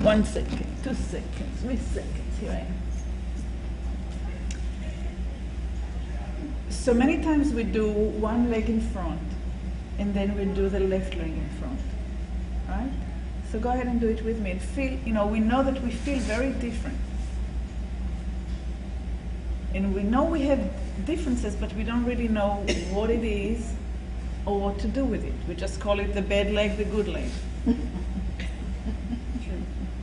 1 second, 2 seconds, 3 seconds, here I am. So many times we do one leg in front, and then we do the left leg in front, right? So go ahead and do it with me and feel, we know that we feel very different. And we know we have differences, but we don't really know what it is or what to do with it. We just call it the bad leg, the good leg.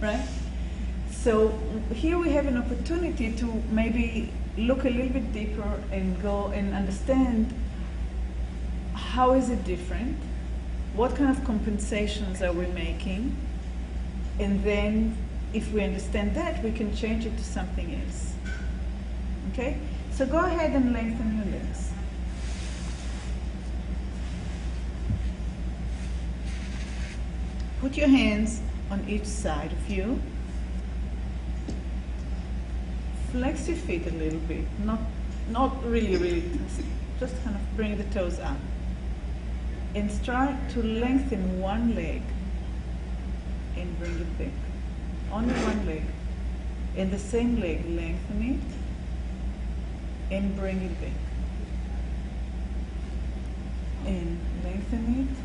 Right? So here we have an opportunity to maybe look a little bit deeper and go and understand how is it different, what kind of compensations are we making, and then if we understand that, we can change it to something else. Okay? So go ahead and lengthen your legs. Put your hands on each side of you. Flex your feet a little bit, not really, just kind of bring the toes up. And try to lengthen one leg and bring it back. Only one leg. And the same leg, lengthen it and bring it back. And lengthen it.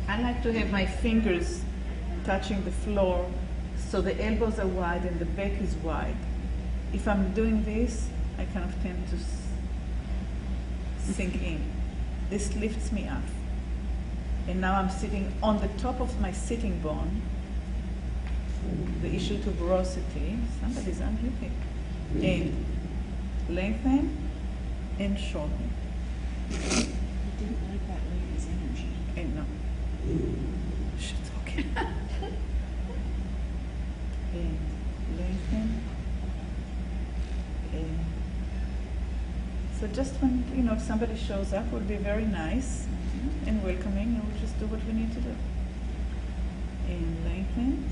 I like to have my fingers touching the floor so the elbows are wide and the back is wide. If I'm doing this, I kind of tend to sink in. This lifts me up. And now I'm sitting on the top of my sitting bone. The issue tuberosity, somebody's unhappy. And lengthen and shorten. I didn't like that lady's energy. And no. It's okay. And lengthen. And so just when, if somebody shows up, will be very nice and welcoming, and we'll just do what we need to do. And lengthen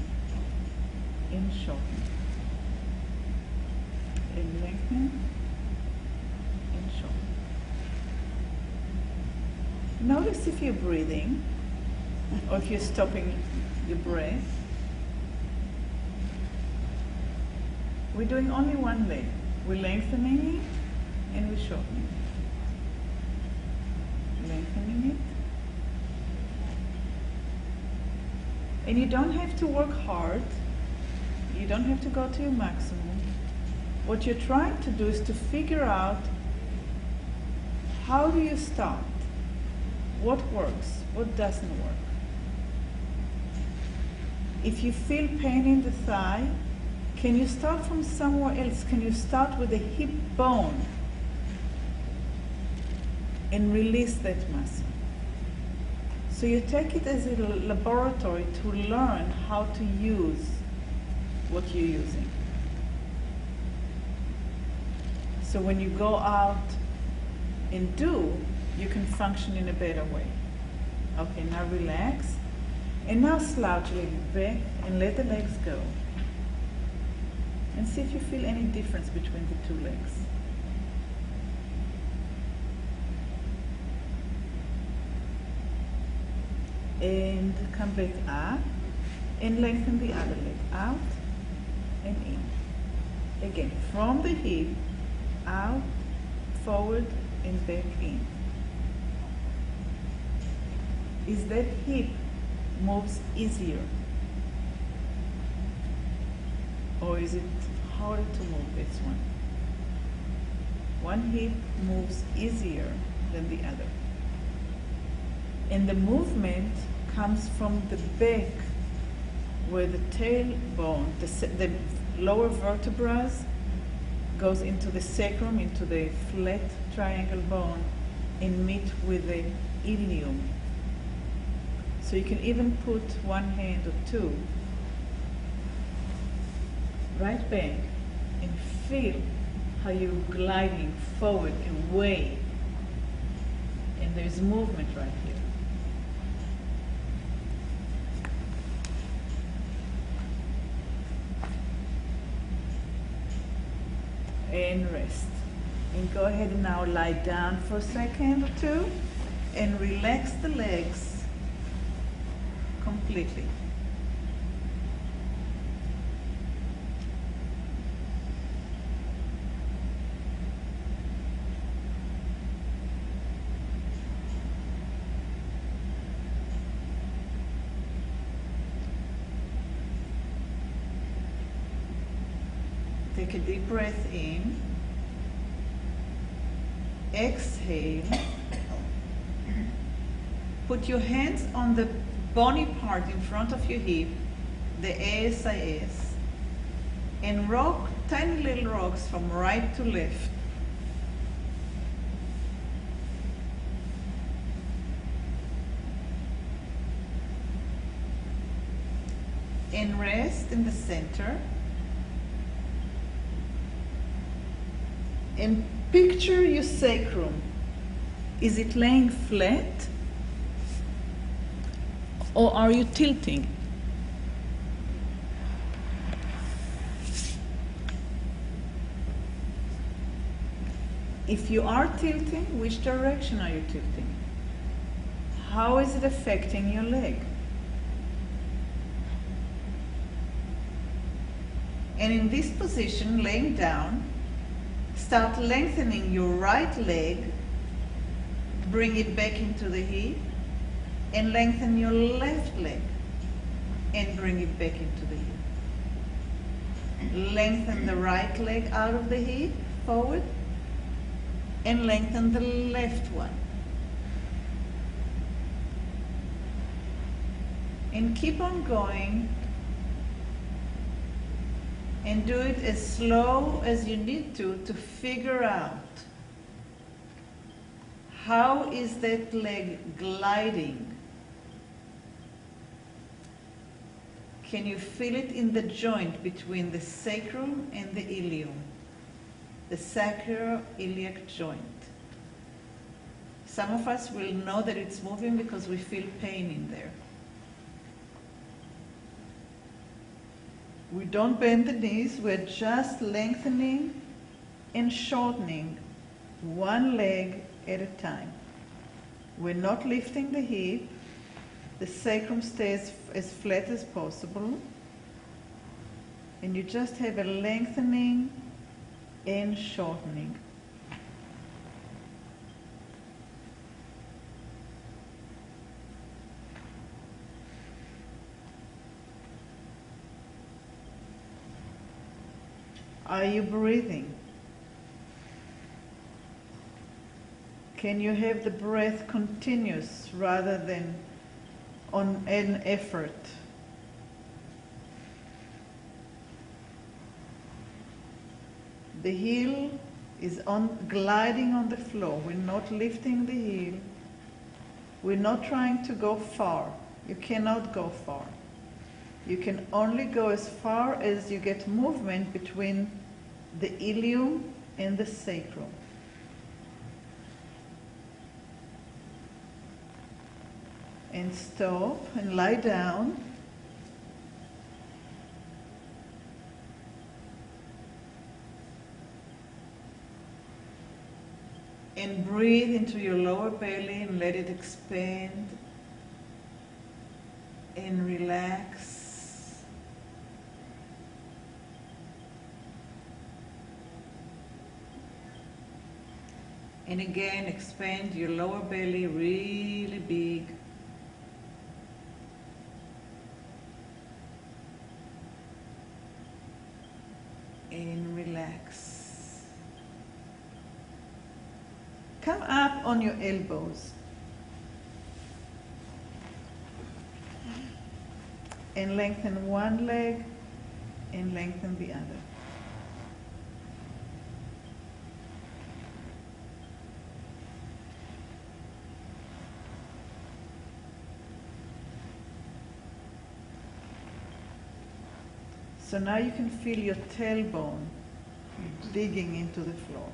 and shorten. And lengthen and shorten. Notice if you're breathing or if you're stopping your breath. We're doing only one leg. We're lengthening it and we're shortening it. Lengthening it. And you don't have to work hard. You don't have to go to your maximum. What you're trying to do is to figure out how do you start? What works? What doesn't work? If you feel pain in the thigh, can you start from somewhere else? Can you start with the hip bone and release that muscle? So you take it as a laboratory to learn how to use what you're using. So when you go out and do, you can function in a better way. Okay, now relax. And now slouch a little back and let the legs go. And see if you feel any difference between the two legs. And come back up and lengthen the other leg out and in. Again, from the hip, out, forward and back in. Is that hip moves easier? Or is it harder to move this one? One hip moves easier than the other. And the movement comes from the back where the tailbone, the lower vertebrae goes into the sacrum, into the flat triangle bone and meet with the ilium. So you can even put one hand or two right back and feel how you're gliding forward and away. And there's movement right here. And rest. And go ahead and now lie down for a second or two and relax the legs completely. Take a deep breath in. Exhale. Put your hands on the bony part in front of your hip, the ASIS, and rock tiny little rocks from right to left. And rest in the center. And picture your sacrum. Is it laying flat? Or are you tilting? If you are tilting, which direction are you tilting? How is it affecting your leg? And in this position, laying down, start lengthening your right leg, bring it back into the hip, and lengthen your left leg, and bring it back into the hip. Lengthen the right leg out of the hip, forward, and lengthen the left one. And keep on going, and do it as slow as you need to figure out how is that leg gliding. Can you feel it in the joint between the sacrum and the ilium? The sacroiliac joint. Some of us will know that it's moving because we feel pain in there. We don't bend the knees, we're just lengthening and shortening one leg at a time. We're not lifting the hip. The sacrum stays as flat as possible. And you just have a lengthening and shortening. Are you breathing? Can you have the breath continuous rather than on an effort? The heel is gliding on the floor. We're not lifting the heel. We're not trying to go far. You cannot go far. You can only go as far as you get movement between the ilium and the sacrum. And stop and lie down. And breathe into your lower belly and let it expand and relax. And again, expand your lower belly really big. And relax. Come up on your elbows. And lengthen one leg and lengthen the other. So now you can feel your tailbone digging into the floor.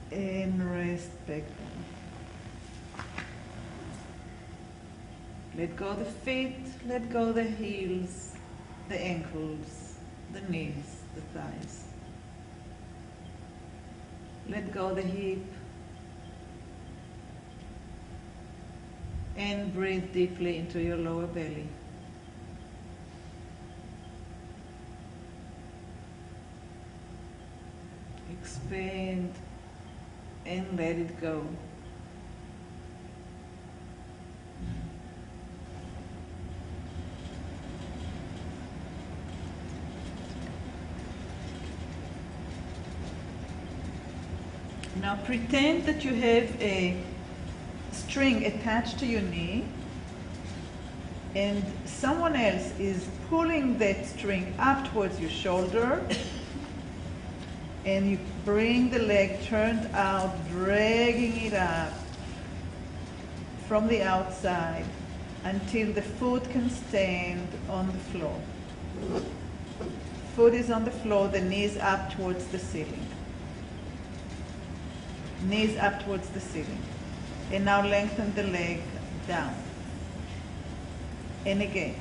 And rest back down. Let go the feet, let go the heels, the ankles, the knees, the thighs. Let go the hip. And breathe deeply into your lower belly. Expand and let it go. Now pretend that you have a string attached to your knee and someone else is pulling that string up towards your shoulder, and you bring the leg turned out, dragging it up from the outside until the foot can stand on the floor. Foot is on the floor, the knees up towards the ceiling. Knees up towards the ceiling. And now lengthen the leg down. And again,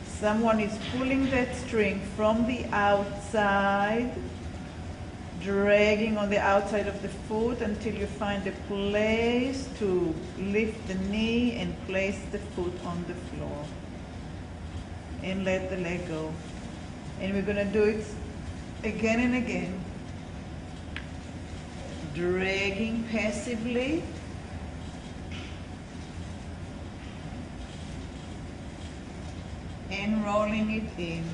someone is pulling that string from the outside, dragging on the outside of the foot until you find a place to lift the knee and place the foot on the floor. And let the leg go. And we're going to do it again and again. Dragging passively. And rolling it in.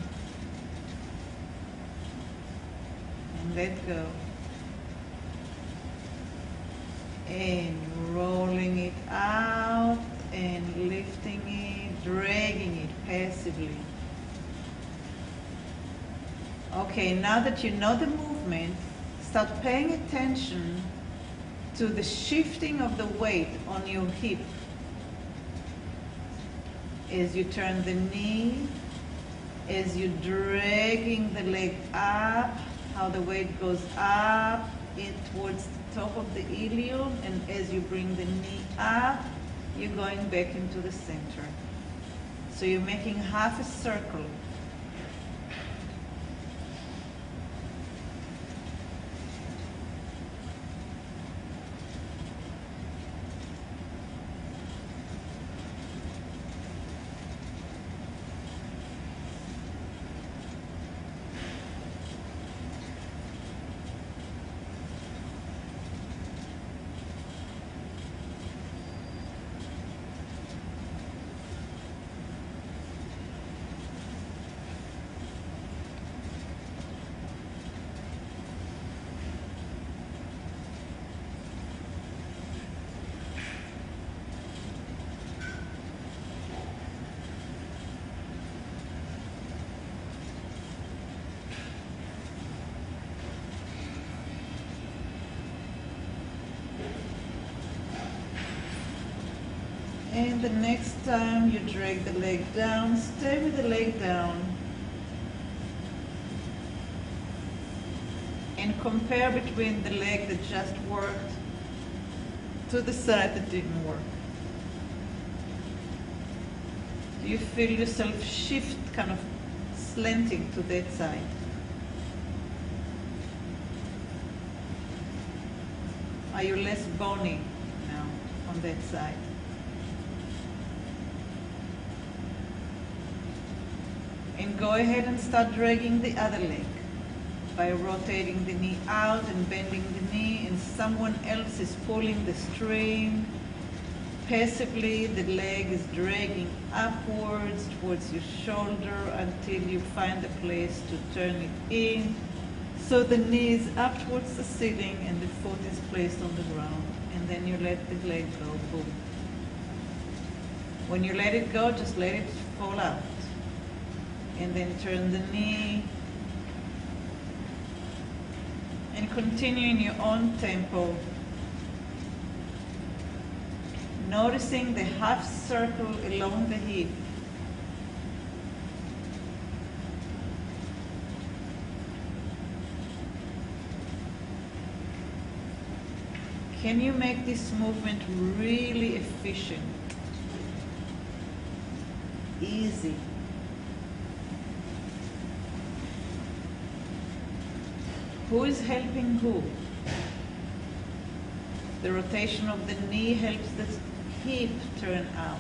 And let go. And rolling it out and lifting it, dragging it passively. Okay, now that you know the movement, start paying attention to the shifting of the weight on your hip. As you turn the knee, as you're dragging the leg up, how the weight goes up in towards the top of the ilium, and as you bring the knee up, you're going back into the center. So you're making half a circle. And the next time you drag the leg down, stay with the leg down. And compare between the leg that just worked to the side that didn't work. Do you feel yourself shift, kind of slanting to that side? Are you less bony now on that side? And go ahead and start dragging the other leg by rotating the knee out and bending the knee, and someone else is pulling the string. Passively, the leg is dragging upwards towards your shoulder until you find a place to turn it in. So the knee is up towards the ceiling and the foot is placed on the ground. And then you let the leg go, boom. When you let it go, just let it fall out. And then turn the knee. And continue in your own tempo. Noticing the half circle along the hip. Can you make this movement really efficient? Easy. Who is helping who? The rotation of the knee helps the hip turn out.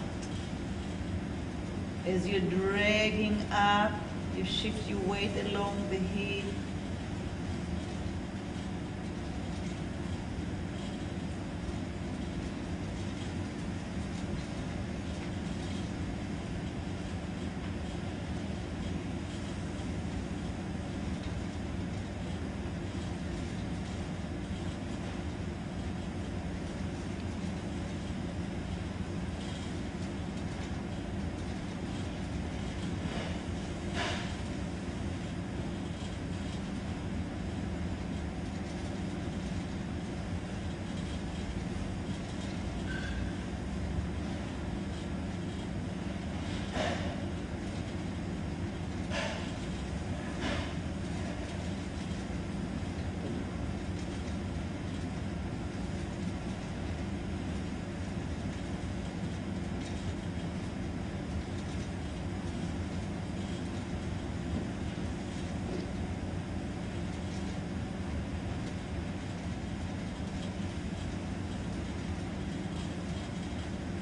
As you're dragging up, you shift your weight along the hip.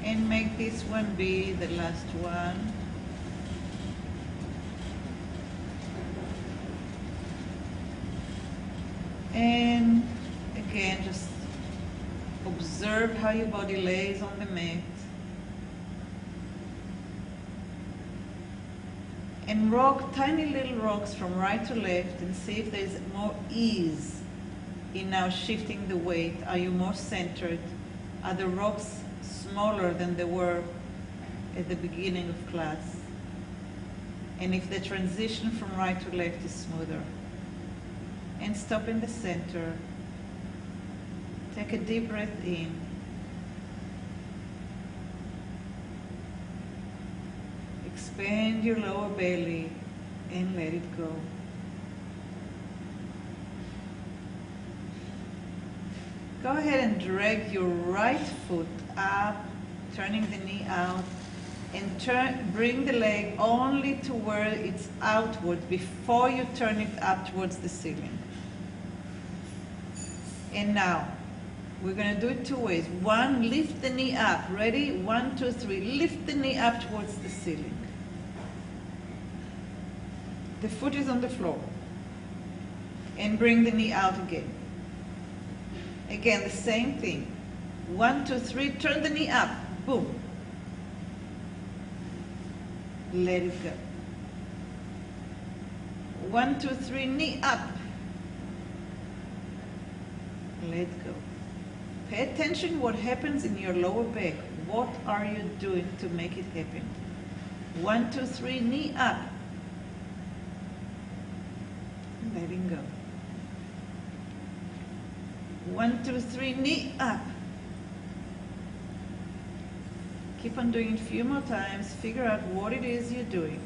And make this one be the last one. And again, just observe how your body lays on the mat. And rock tiny little rocks from right to left and see if there's more ease in now shifting the weight. Are you more centered? Are the rocks smaller than they were at the beginning of class? And if the transition from right to left is smoother. And stop in the center. Take a deep breath in. Expand your lower belly and let it go. Go ahead and drag your right foot up, turning the knee out, and bring the leg only to where it's outward before you turn it up towards the ceiling. And now, we're going to do it two ways. One, lift the knee up. Ready? 1, 2, 3. Lift the knee up towards the ceiling. The foot is on the floor. And bring the knee out again. Again, the same thing. 1, 2, 3. Turn the knee up. Boom. Let it go. 1, 2, 3. Knee up. Let go. Pay attention what happens in your lower back. What are you doing to make it happen? 1, 2, 3, knee up. Letting go. 1, 2, 3, knee up. Keep on doing it a few more times. Figure out what it is you're doing.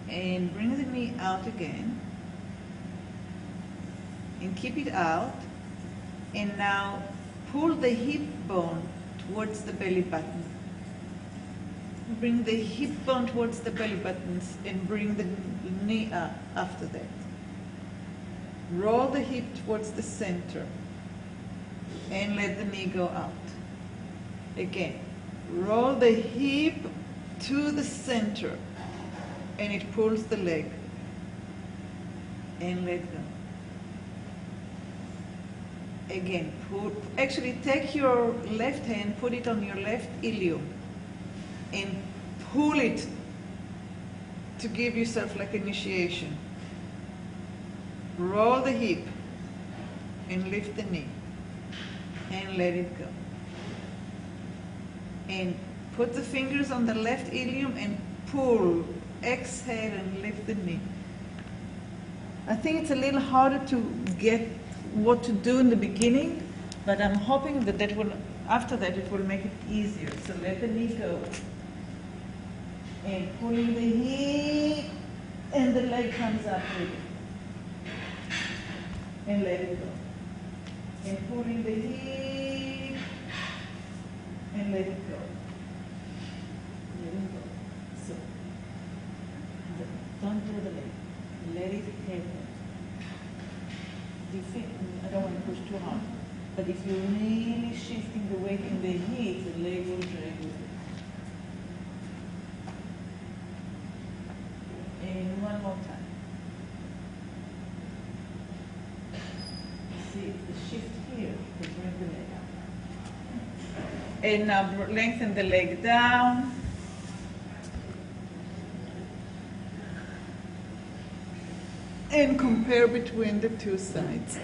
And bring the knee out again. And keep it out. And now pull the hip bone towards the belly button. Bring the hip bone towards the belly buttons and bring the knee up after that. Roll the hip towards the center and let the knee go out. Again, roll the hip to the center and it pulls the leg and let go. Again, actually take your left hand, put it on your left ilium and pull it to give yourself like initiation. Roll the hip and lift the knee and let it go. And put the fingers on the left ilium and pull. Exhale and lift the knee. I think it's a little harder to get what to do in the beginning, but I'm hoping that after that it will make it easier. So let the knee go. And pulling the hip and the leg comes up with it. And let it go. And pulling the hip and let it go. Don't do the leg. Let it happen. Do you feel? I don't want to push too hard. But if you're really shifting the weight in the hip, the leg will drag with it. And one more time. See the shift here to bring the leg up. And now lengthen the leg down. And compare between the two sides.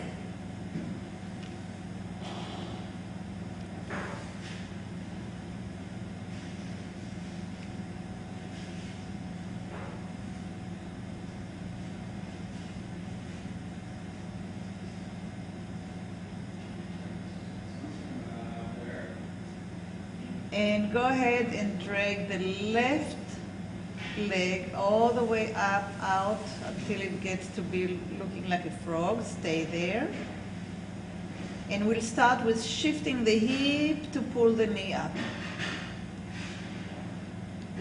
And go ahead and drag the left leg all the way up, out, until it gets to be looking like a frog. Stay there. And we'll start with shifting the hip to pull the knee up.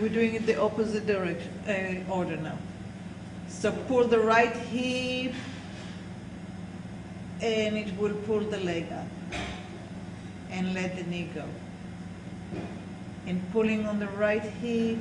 We're doing it the opposite direction, order now. So pull the right hip, and it will pull the leg up. And let the knee go. And pulling on the right hip.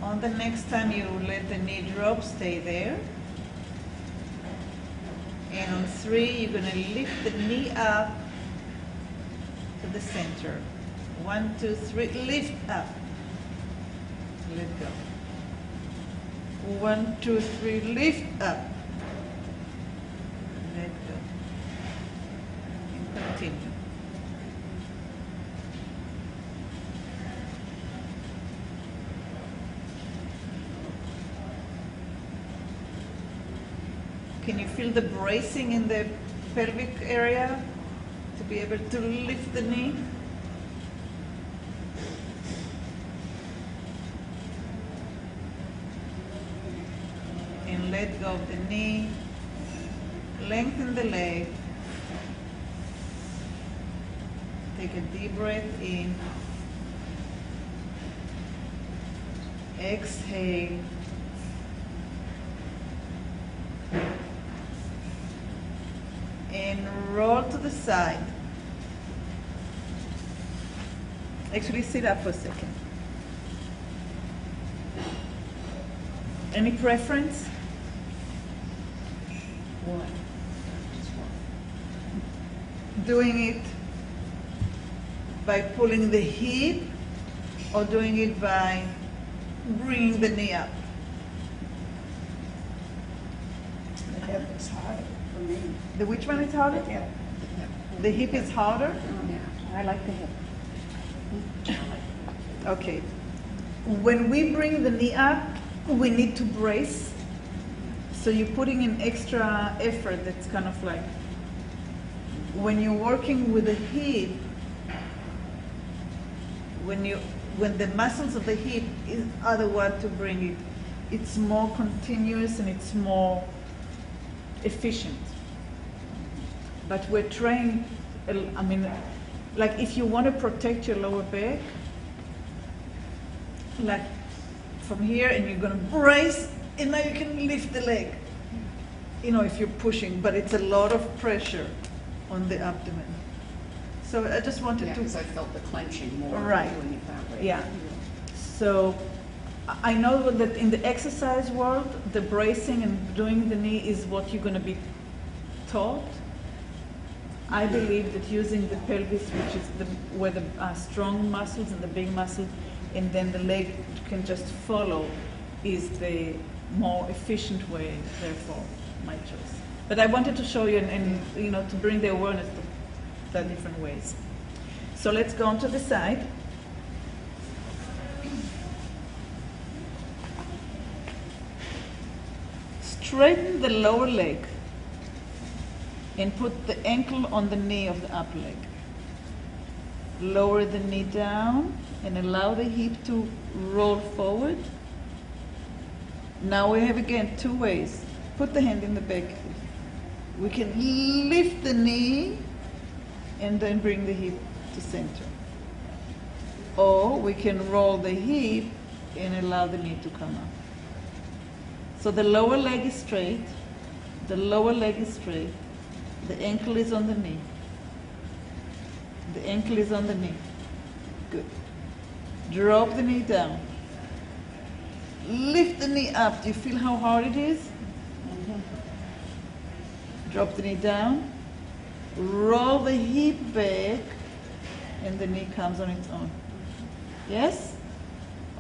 On the next time you let the knee drop, stay there. And on 3, you're going to lift the knee up to the center. 1, 2, 3, lift up. Let go. 1, 2, 3, lift up. Let go. And continue. Can you feel the bracing in the pelvic area to be able to lift the knee? And let go of the knee. Lengthen the leg. Take a deep breath in. Exhale. And roll to the side. Actually, sit up for a second. Any preference? What? Doing it by pulling the hip, or doing it by bringing the knee up? The hip is harder for me. The which one is harder? The hip. The hip is harder? Oh, yeah. I like the hip. Okay. When we bring the knee up, we need to brace. So you're putting in extra effort. That's kind of like when you're working with the hip, when the muscles of the hip are the one to bring it, it's more continuous and it's more efficient. But we're trained, I mean, like if you want to protect your lower back, like from here, and you're going to brace, and now you can lift the leg, you know, if you're pushing, but it's a lot of pressure on the abdomen. So I just wanted Yeah, to... because I felt the clenching more Right. doing it that way. Yeah. So I know that in the exercise world, the bracing and doing the knee is what you're going to be taught. I believe that using the pelvis, which is where the strong muscles and the big muscles, and then the leg can just follow, is the more efficient way, therefore, my choice. But I wanted to show you and you know, to bring the awareness to the different ways. So let's go on to the side. Straighten the lower leg and put the ankle on the knee of the upper leg. Lower the knee down and allow the hip to roll forward. Now we have again two ways. Put the hand in the back. We can lift the knee and then bring the hip to center. Or we can roll the hip and allow the knee to come up. So the lower leg is straight, the lower leg is straight, the ankle is on the knee. The ankle is on the knee. Good. Drop the knee down. Lift the knee up. Do you feel how hard it is? Drop the knee down. Roll the hip back, and the knee comes on its own. Yes?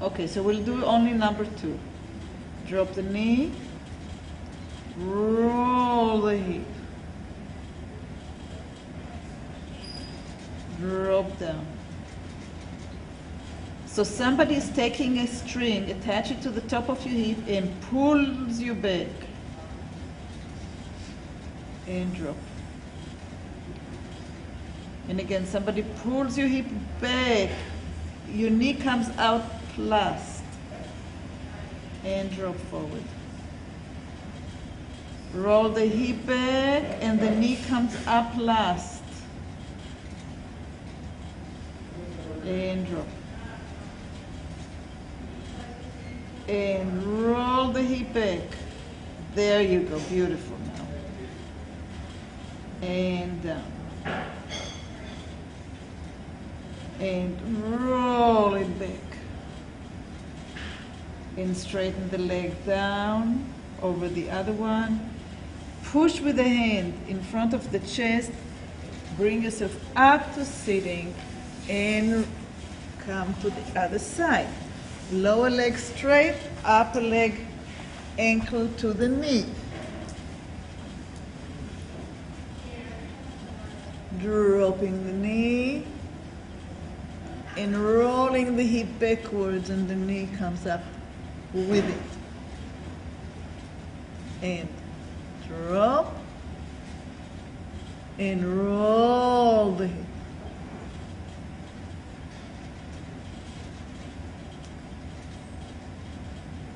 Okay, so we'll do only number 2. Drop the knee. Roll the hip. Drop down. So somebody is taking a string, attach it to the top of your hip, and pulls you back. And drop. And again, somebody pulls your hip back. Your knee comes out last. And drop forward. Roll the hip back, and the knee comes up last. And drop. And roll the hip back. There you go, beautiful now. And down. And roll it back. And straighten the leg down over the other one. Push with the hand in front of the chest. Bring yourself up to sitting and come to the other side. Lower leg straight, upper leg ankle to the knee. Dropping the knee and rolling the hip backwards, and the knee comes up with it. And drop and roll the hip.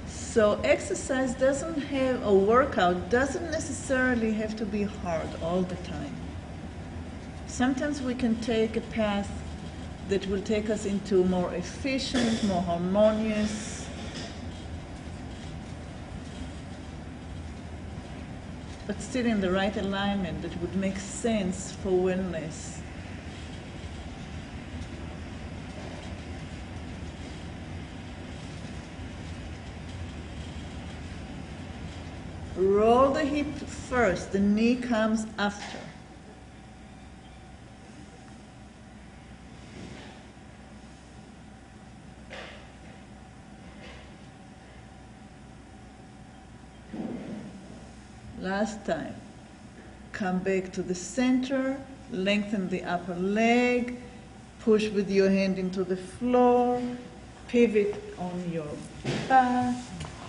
So exercise doesn't have, a workout doesn't necessarily have to be hard all the time. Sometimes we can take a path that will take us into more efficient, more harmonious, but still in the right alignment that would make sense for wellness. Roll the hip first, the knee comes after. Last time. Come back to the center, lengthen the upper leg, push with your hand into the floor, pivot on your back,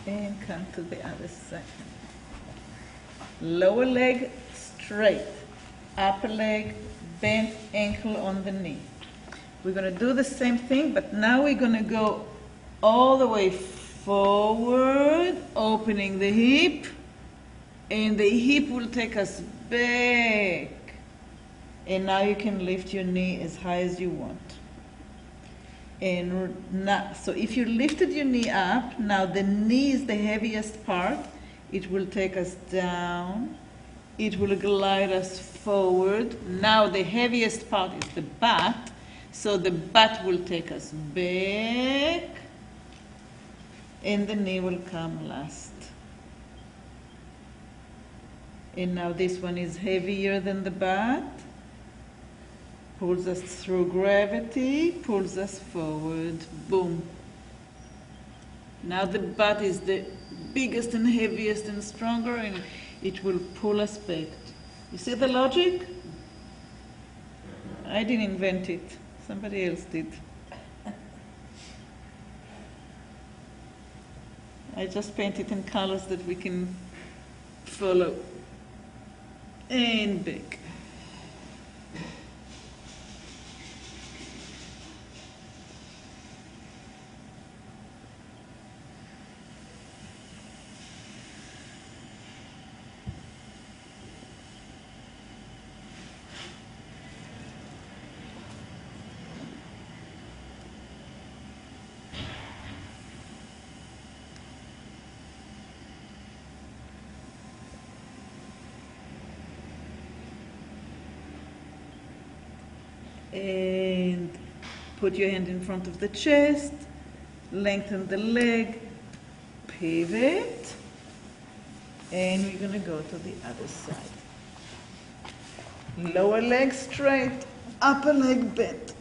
and come to the other side. Lower leg straight, upper leg bent, ankle on the knee. We're going to do the same thing, but now we're going to go all the way forward, opening the hip, and the hip will take us back. And now you can lift your knee as high as you want. And now, so if you lifted your knee up, now the knee is the heaviest part. It will take us down. It will glide us forward. Now the heaviest part is the butt. So the butt will take us back, and the knee will come last. And now this one is heavier than the butt, pulls us through gravity, pulls us forward, boom. Now the butt is the biggest and heaviest and stronger, and it will pull us back. You see the logic? I didn't invent it. Somebody else did. I just painted in colors that we can follow. And back. And put your hand in front of the chest, lengthen the leg, pivot, and we're going to go to the other side. Lower leg straight, upper leg bent.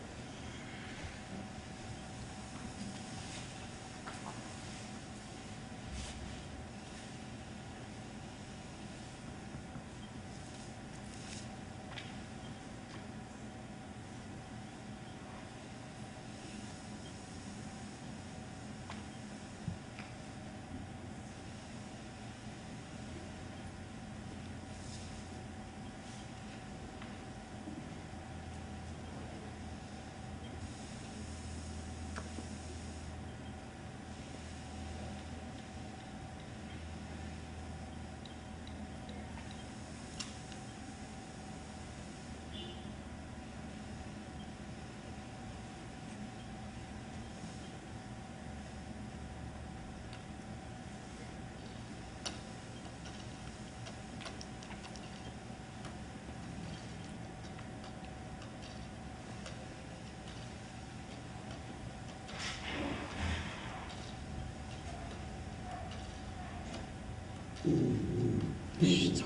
It's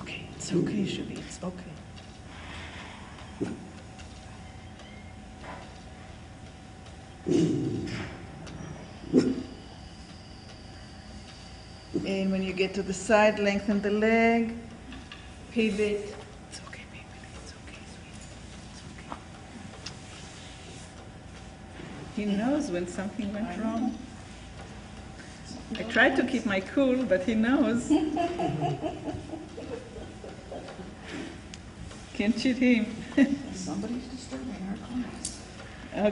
okay, Shubi, it's okay. And when you get to the side, lengthen the leg, pivot. It's okay, baby, it's okay, sweetie, it's okay. He knows when something went wrong. I tried to keep my cool, but he knows. Can't cheat him. Somebody's disturbing our class.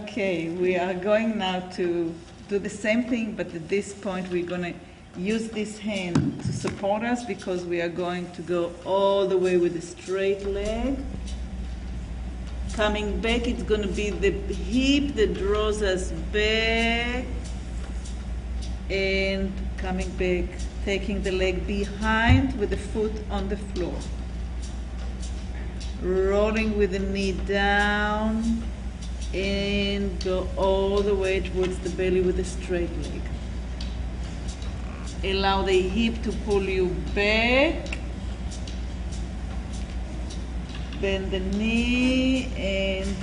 Okay, we are going now to do the same thing, but at this point we're going to use this hand to support us because we are going to go all the way with a straight leg. Coming back, it's going to be the hip that draws us back. And coming back, taking the leg behind with the foot on the floor. Rolling with the knee down and go all the way towards the belly with a straight leg. Allow the hip to pull you back. Bend the knee and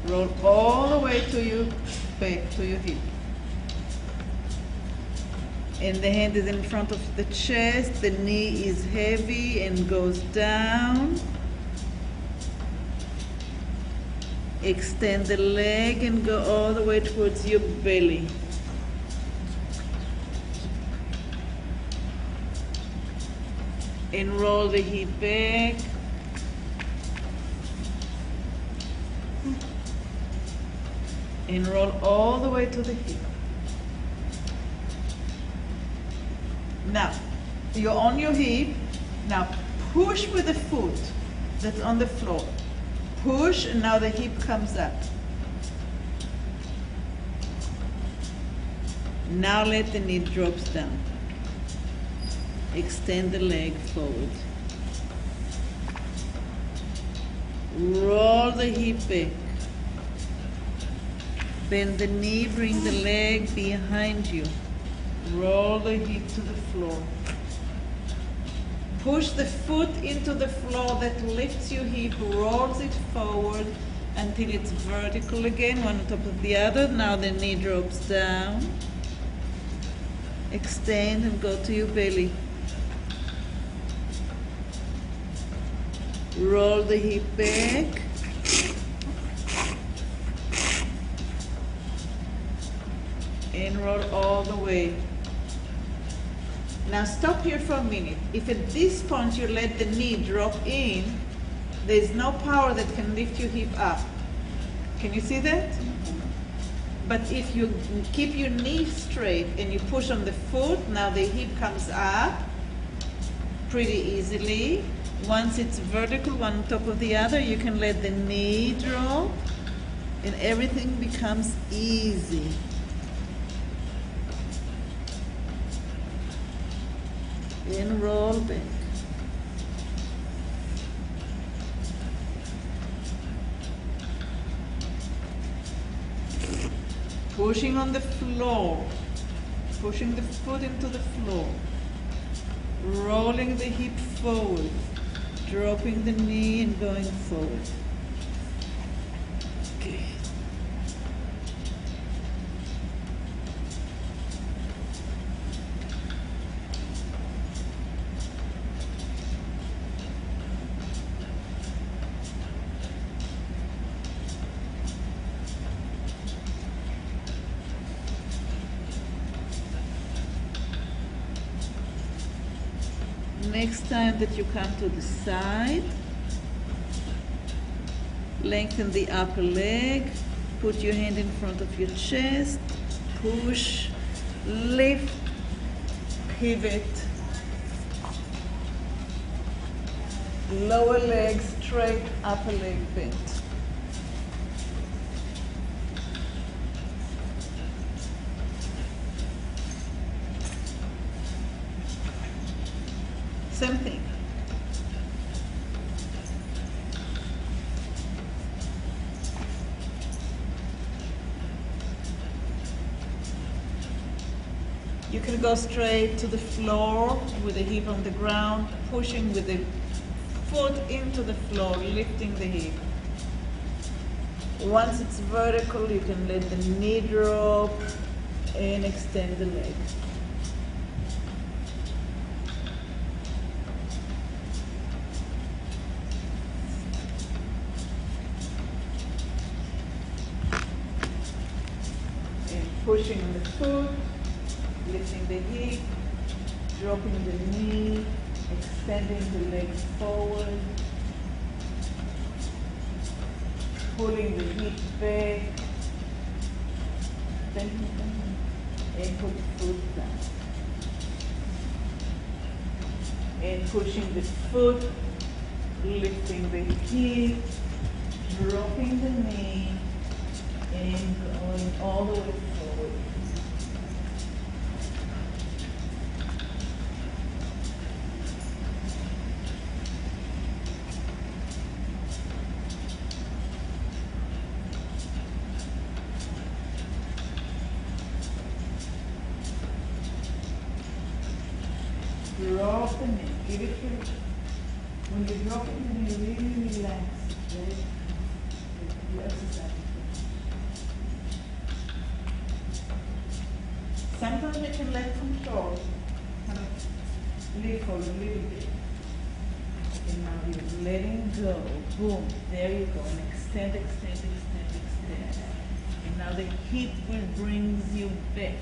roll all the way to your back, to your hip. And the hand is in front of the chest, the knee is heavy and goes down. Extend the leg and go all the way towards your belly. And roll the hip back. And roll all the way to the hip. Now, you're on your hip. Now, push with the foot that's on the floor. Push, and now the hip comes up. Now let the knee drops down. Extend the leg forward. Roll the hip back. Bend the knee, bring the leg behind you. Roll the hip to the floor. Push the foot into the floor that lifts your hip, rolls it forward until it's vertical again, one on top of the other. Now the knee drops down. Extend and go to your belly. Roll the hip back. And roll all the way. Now stop here for a minute. If at this point you let the knee drop in, there's no power that can lift your hip up. Can you see that? But if you keep your knee straight and you push on the foot, now the hip comes up pretty easily. Once it's vertical, one on top of the other, you can let the knee drop and everything becomes easy. Then roll back. Pushing on the floor, pushing the foot into the floor, rolling the hip forward, dropping the knee and going forward. Okay. Next time that you come to the side, lengthen the upper leg, put your hand in front of your chest, push, lift, pivot, lower leg straight, upper leg bent. Same thing. You can go straight to the floor with the hip on the ground, pushing with the foot into the floor, lifting the hip. Once it's vertical, you can let the knee drop and extend the leg. Pushing on the foot, lifting the hip, dropping the knee, extending the legs forward, pulling the hip back, and put the foot down. And pushing the foot, lifting the hip, dropping the knee, and going all the way forward. Drop the knee, give it to when you drop it, you really relax. Right? You exercise. Sometimes you can let control, kind of lift for a little bit. And now you're letting go. Boom, there you go. And extend, extend, extend, extend. And now the hip will bring you back.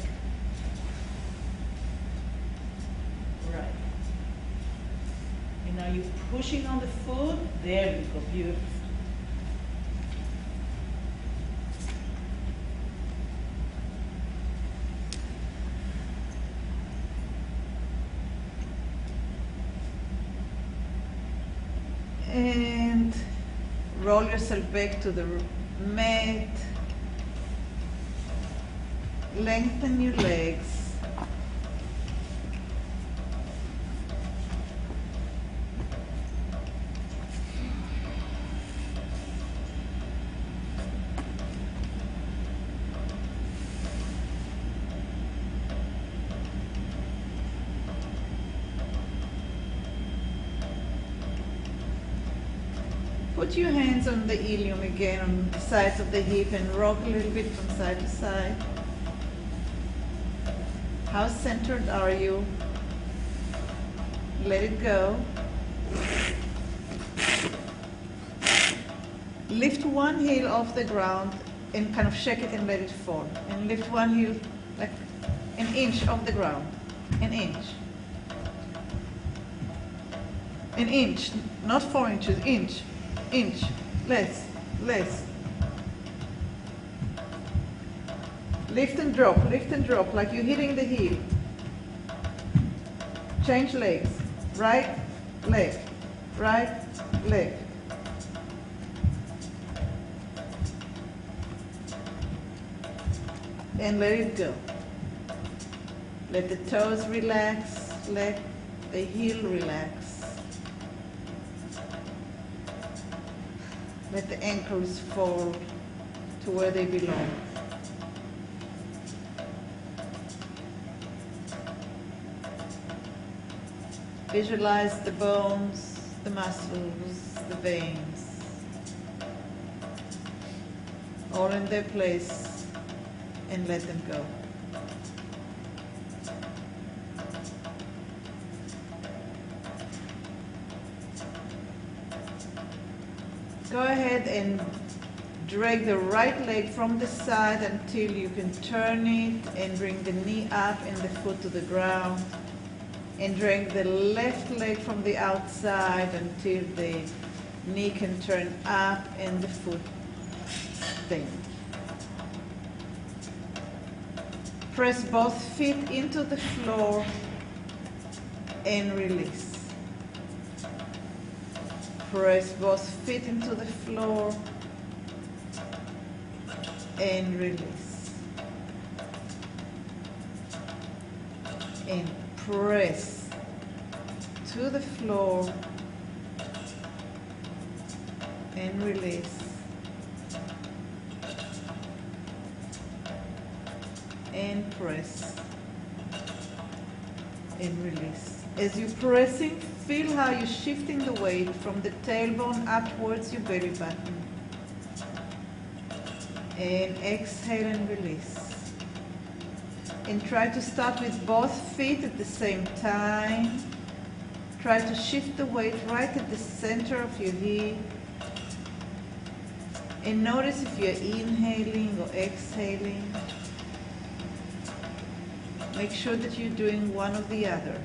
Right. And now you're pushing on the foot. There you go, beautiful. And roll yourself back to the mat. Lengthen your legs. Put your hands on the ilium again, on the sides of the hip, and rock a little bit from side to side. How centered are you? Let it go. Lift one heel off the ground and kind of shake it and let it fall. And lift one heel like an inch off the ground. An inch. An inch, not 4 inches, inch. Inch. Less. Less. Lift and drop like you're hitting the heel. Change legs. Right leg. Right leg. And let it go. Let the toes relax, let the heel relax. Let the ankles fall to where they belong. Visualize the bones, the muscles, the veins, all in their place, and let them go. Go ahead and drag the right leg from the side until you can turn it and bring the knee up and the foot to the ground. And drag the left leg from the outside until the knee can turn up and the foot stays. Press both feet into the floor and release. Press both feet into the floor and release. And press to the floor and release. And press and release. As you're pressing, feel how you're shifting the weight from the tailbone up towards your belly button. And exhale and release. And try to start with both feet at the same time. Try to shift the weight right at the center of your hip. And notice if you're inhaling or exhaling. Make sure that you're doing one or the other.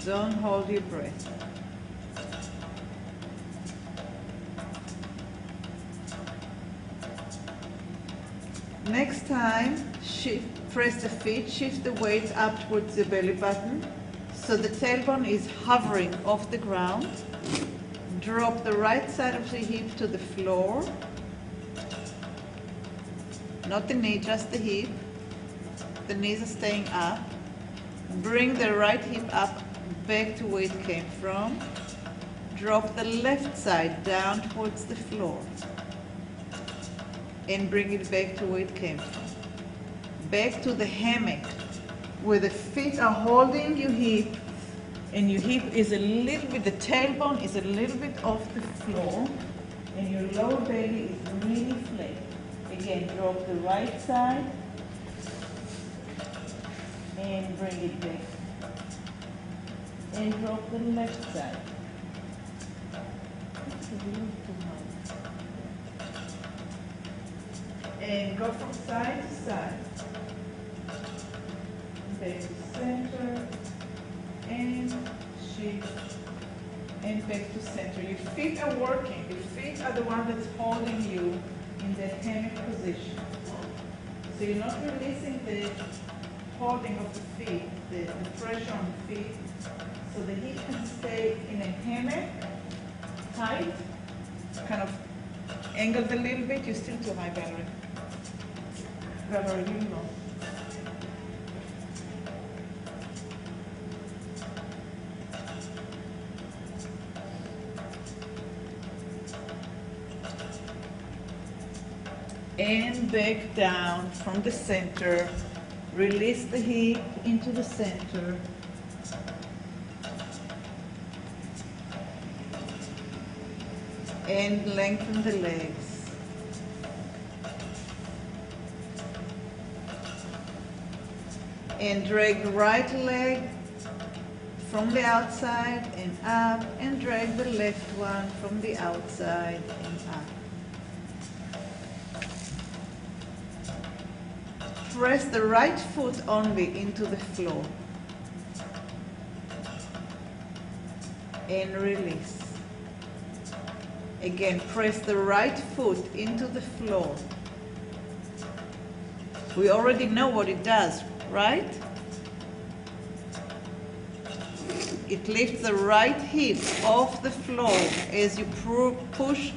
Don't hold your breath. Next time, press the feet, shift the weight up towards the belly button so the tailbone is hovering off the ground. Drop the right side of the hip to the floor. Not the knee, just the hip. The knees are staying up. Bring the right hip up back to where it came from. Drop the left side down towards the floor. And bring it back to where it came from. Back to the hammock, where the feet are holding your hip, and your hip is a little bit, the tailbone is a little bit off the floor, and your lower belly is really flat. Again, drop the right side, and bring it back. And drop the left side. That's a little too high. And go from side to side. Back to center, and shift, and back to center. Your feet are working. Your feet are the one that's holding you in that hammock position. So you're not releasing the holding of the feet, the pressure on the feet. So the hip can stay in a hammock, tight, kind of angled a little bit. You're still too high, Valerie. Grab a little more. And back down from the center. Release the hip into the center. and lengthen the legs. And drag the right leg from the outside and up, and drag the left one from the outside and up. Press the right foot only into the floor and release. Again, press the right foot into the floor. We already know what it does, right? It lifts the right hip off the floor as you push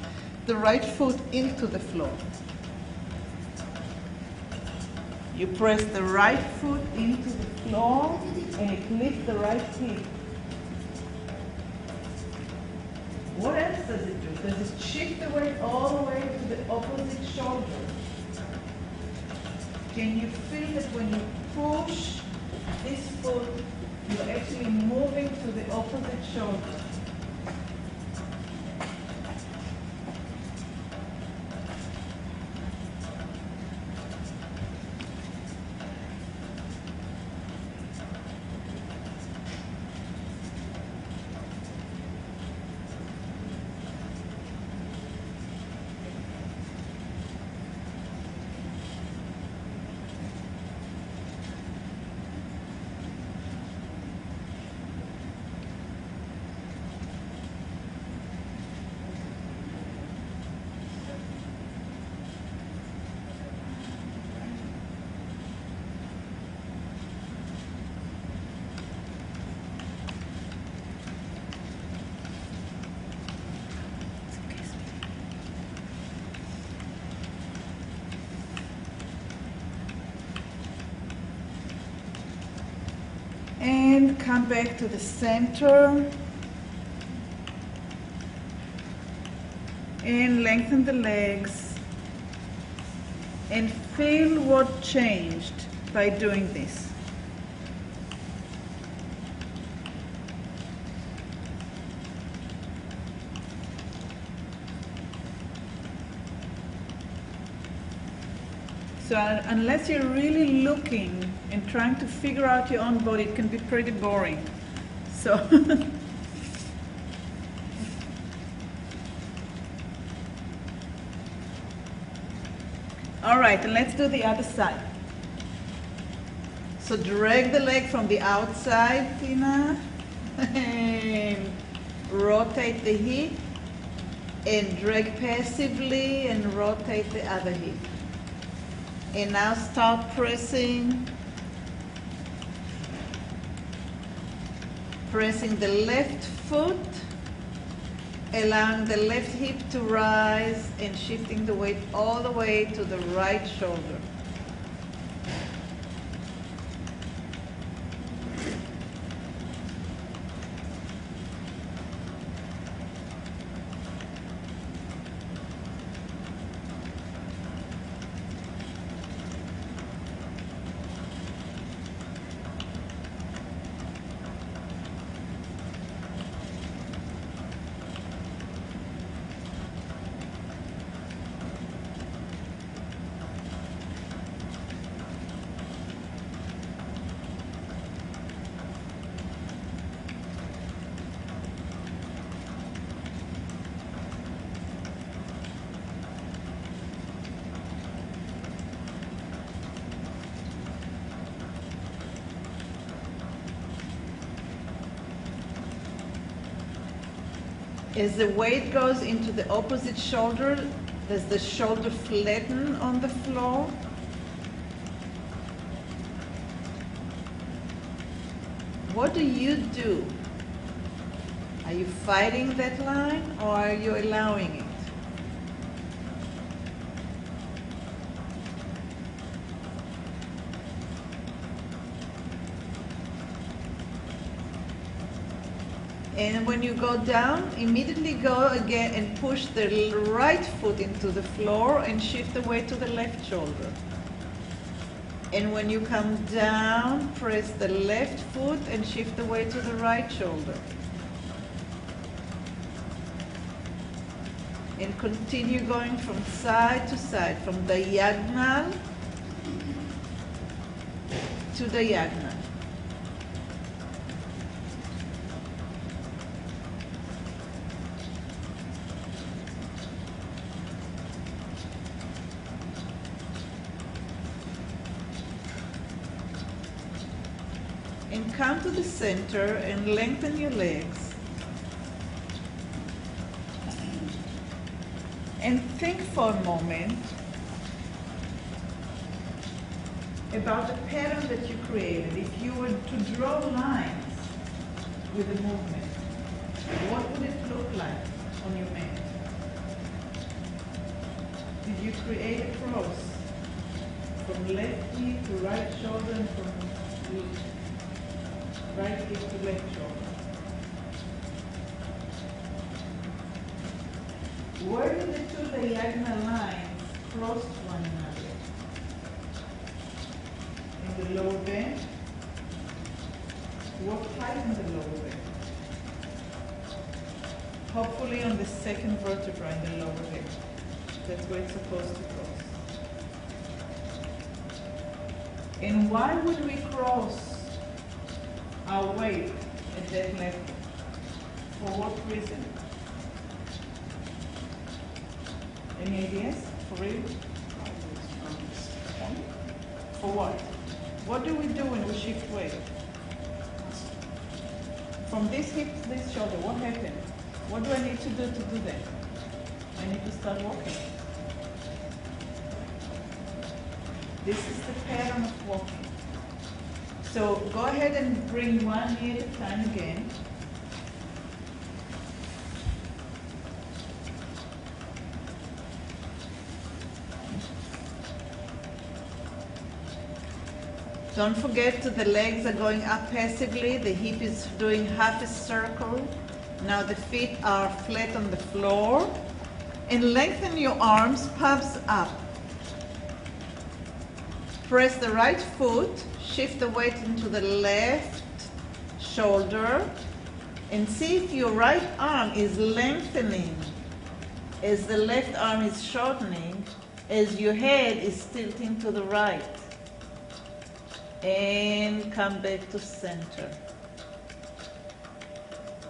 the right foot into the floor. You press the right foot into the floor and it lifts the right hip. What else does it do? Does it shift the weight all the way to the opposite shoulder? Can you feel that when you push this foot, you're actually moving to the opposite shoulder? And come back to the center and lengthen the legs and feel what changed by doing this. So unless you're really looking and trying to figure out your own body, it can be pretty boring. So all right, and let's do the other side. So drag the leg from the outside, Tina, and rotate the hip, and drag passively and rotate the other hip. And now start pressing the left foot, allowing the left hip to rise and shifting the weight all the way to the right shoulder. As the weight goes into the opposite shoulder, does the shoulder flatten on the floor? What do you do? Are you fighting that line or are you allowing it? And when you go down, immediately go again and push the right foot into the floor and shift the weight to the left shoulder. And when you come down, press the left foot and shift the weight to the right shoulder. And continue going from side to side, from diagonal to diagonal. And come to the center and lengthen your legs. And think for a moment about the pattern that you created. If you were to draw lines with the movement, what would it look like on your mat? Did you create a cross from left hip to right shoulder and from right hip to left shoulder? Where do the two diagonal lines cross one another? In the lower back? What height in the lower back? Hopefully on the second vertebra in the lower back. That's where it's supposed to cross. And why would we cross our weight at that level? For what reason? Any ideas? For real? For what? What do we do when we shift weight? From this hip to this shoulder, what happened? What do I need to do that? I need to start walking. This is the pattern of walking. So go ahead and bring one knee at a time again. Don't forget the legs are going up passively, the hip is doing half a circle. Now the feet are flat on the floor. And lengthen your arms, palms up. Press the right foot, shift the weight into the left shoulder, and see if your right arm is lengthening as the left arm is shortening, as your head is tilting to the right. And come back to center.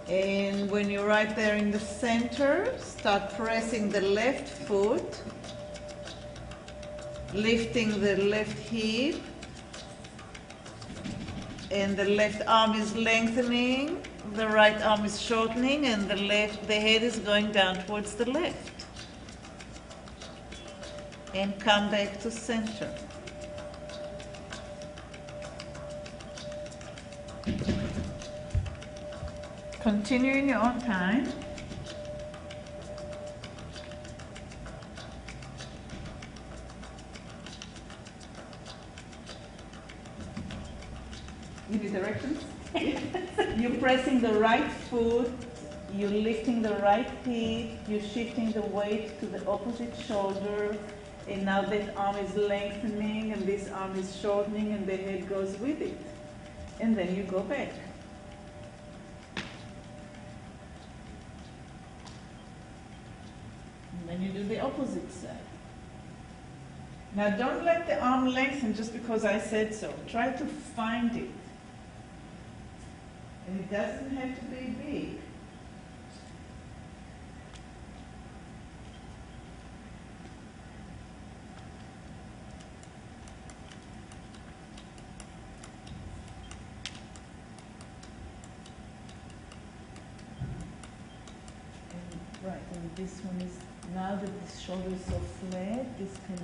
And when you're right there in the center, start pressing the left foot, lifting the left hip, and the left arm is lengthening, the right arm is shortening, and the head is going down towards the left. And come back to center. Continue in your own time. Give you directions? You're pressing the right foot, you're lifting the right hip, you're shifting the weight to the opposite shoulder, and now that arm is lengthening and this arm is shortening and the head goes with it. And then you go back. And you do the opposite side. Now don't let the arm lengthen just because I said so. Try to find it. And it doesn't have to be big. Right, and this one is, now that the shoulder is so flat, this can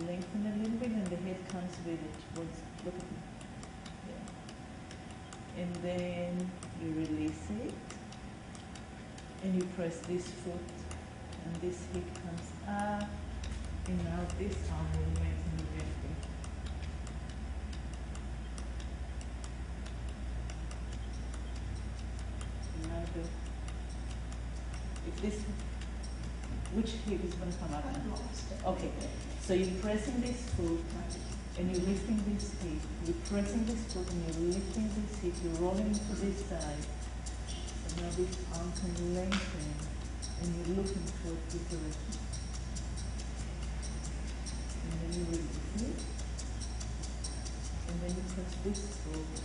lengthen a little bit and the head comes with it towards, look at me. Yeah. And then you release it, and you press this foot, and this hip comes up, and now this arm will lengthen the left hip. Now if this, which hip is going to come up now? Okay, so you're pressing this foot, and you're lifting this hip. You're pressing this foot, and you're lifting this hip. You're rolling to this side. And now this arm can lengthen. and you're looking towards this direction. And then you release it. And then you press this forward.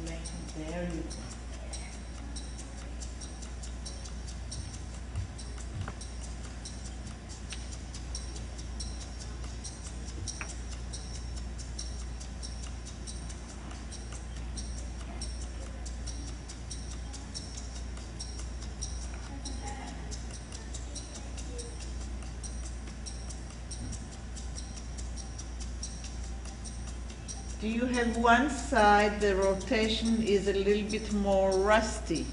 Lengthen. There you go. Do you have one side the rotation is a little bit more rusty?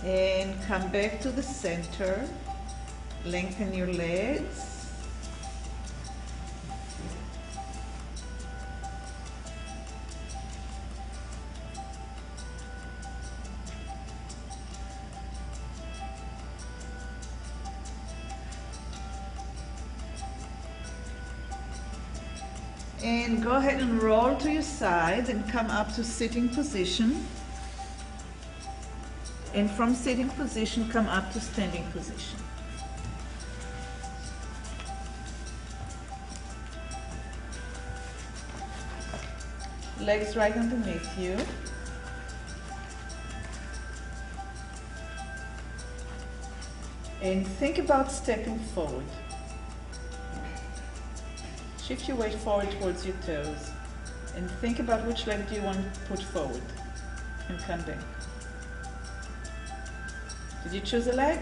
And come back to the center, lengthen your legs. And go ahead and roll to your side and come up to sitting position. And from sitting position, come up to standing position. Legs right underneath you. And think about stepping forward. Shift your weight forward towards your toes. And think about which leg do you want to put forward. And come back. Did you choose a leg?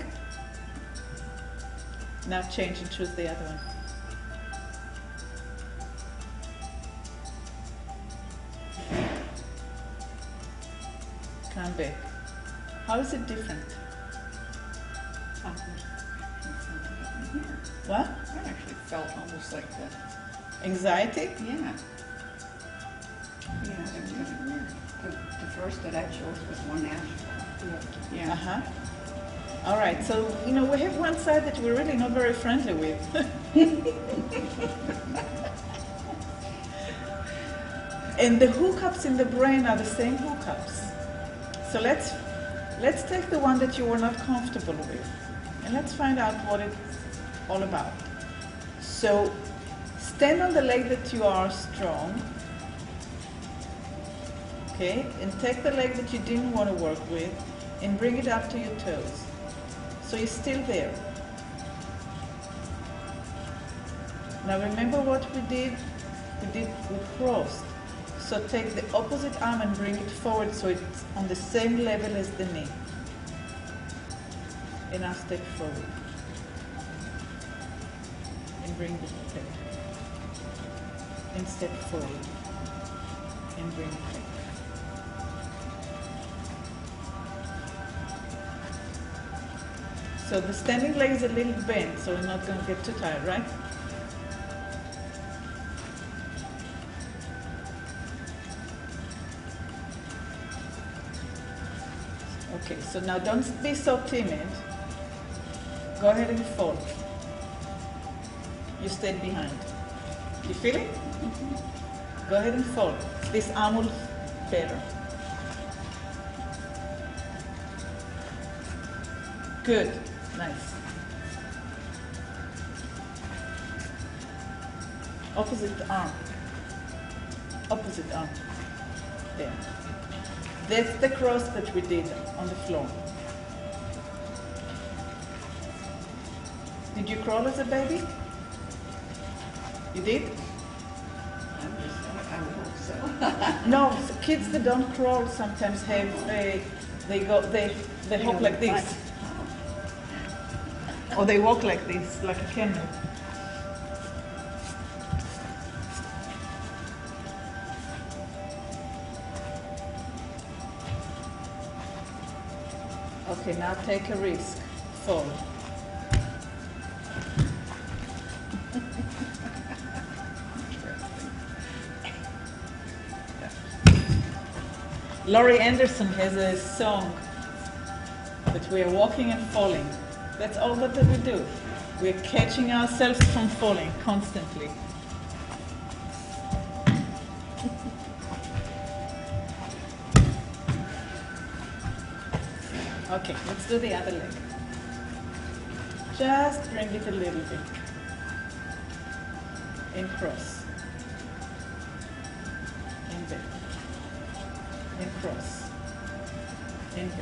Now change and choose the other one. Come back. How is it different? What? I actually felt almost like that. Anxiety? Yeah. Yeah, it was really weird. The first that I chose was one natural. Yeah. Uh-huh. All right, so, you know, we have one side that we're really not very friendly with. And the hookups in the brain are the same hookups. So let's take the one that you were not comfortable with, and let's find out what it's all about. So stand on the leg that you are strong, okay, and take the leg that you didn't want to work with and bring it up to your toes. So you're still there. Now remember what we did? We crossed. So take the opposite arm and bring it forward so it's on the same level as the knee. And now step forward. And bring it back. And step forward. And bring it back. So the standing leg is a little bent, so we're not going to get too tired, right? Okay, so now don't be so timid. Go ahead and fold. You stayed behind. You feel it? Go ahead and fold. This arm will better. Good. Nice. Opposite arm. Opposite arm. There. That's the cross that we did on the floor. Did you crawl as a baby? You did? I hope so. No, kids that don't crawl sometimes have they hop like this. Or they walk like this, like a camel. Okay, now take a risk. Fall. Laurie Anderson has a song that we are walking and falling. That's all that we do. We're catching ourselves from falling constantly. Okay, let's do the other leg. Just bring it a little bit. And cross. And back. And cross. And back.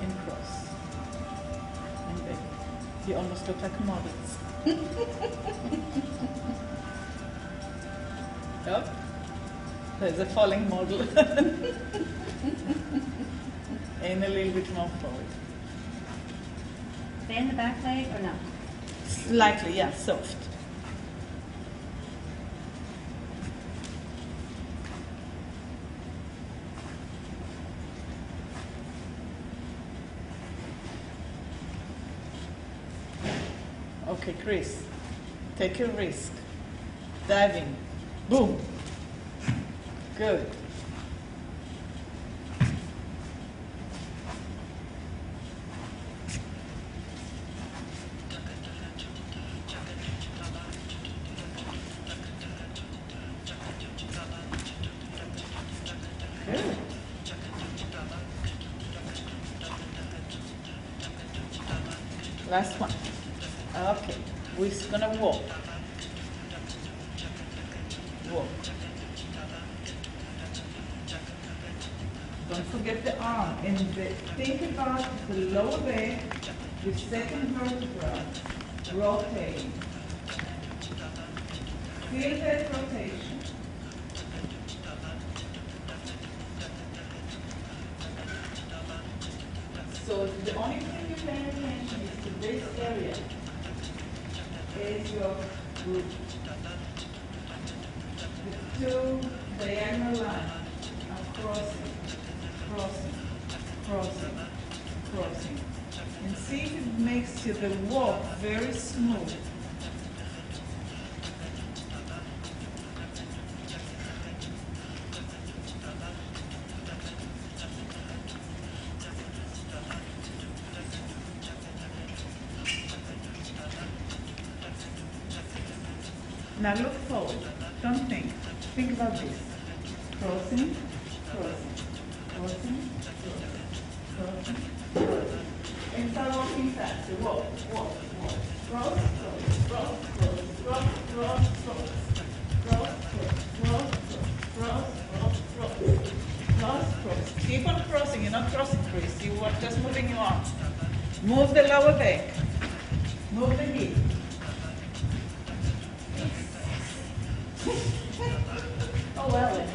And cross. And back. You almost look like models. Oh, there's a falling model. And a little bit more forward. Bend the back leg or no? Slightly, yeah, soft. Okay, Chris, take a risk. Diving. Boom. Good. Good. Last one. Okay, we're gonna walk. Walk. Don't forget the arm. And think about the lower back, the second vertebra, rotating. Feel that rotation. So the only thing you're paying attention is to this area. Is your root. The two diagonal lines are crossing, crossing, crossing, crossing. And see if it makes you the walk very smooth. Now look forward. Don't think. Think about this. Crossing, crossing, crossing, crossing, crossing, crossing. And start walking faster. Walk, walk, walk. Cross, cross, cross, cross, cross, cross, cross, cross, cross, cross, cross, cross, cross, cross, cross. Keep on crossing. You're not crossing, Chris. You are just moving your arms. Move the lower back. Move the hip. Oh, well then.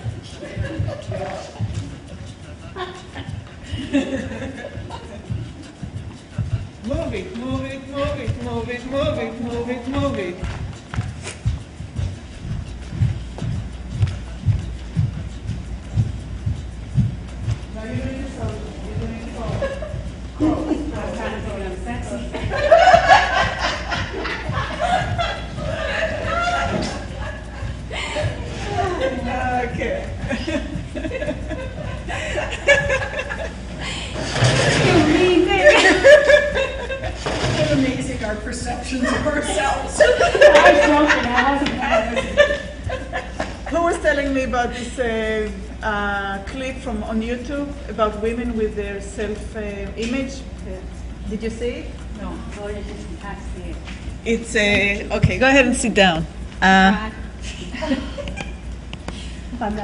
Move it, move it, move it, move it, move it, move it, move it. Now you're doing this over. You're doing it over. I'm trying to think I'm sexy. Okay. It's amazing our perceptions of ourselves. I was joking, I wasn't. Who was telling me about this clip from on YouTube about women with their self-image? Did you see it? No, oh, you just can't see it. It's okay. Go ahead and sit down. If I'm not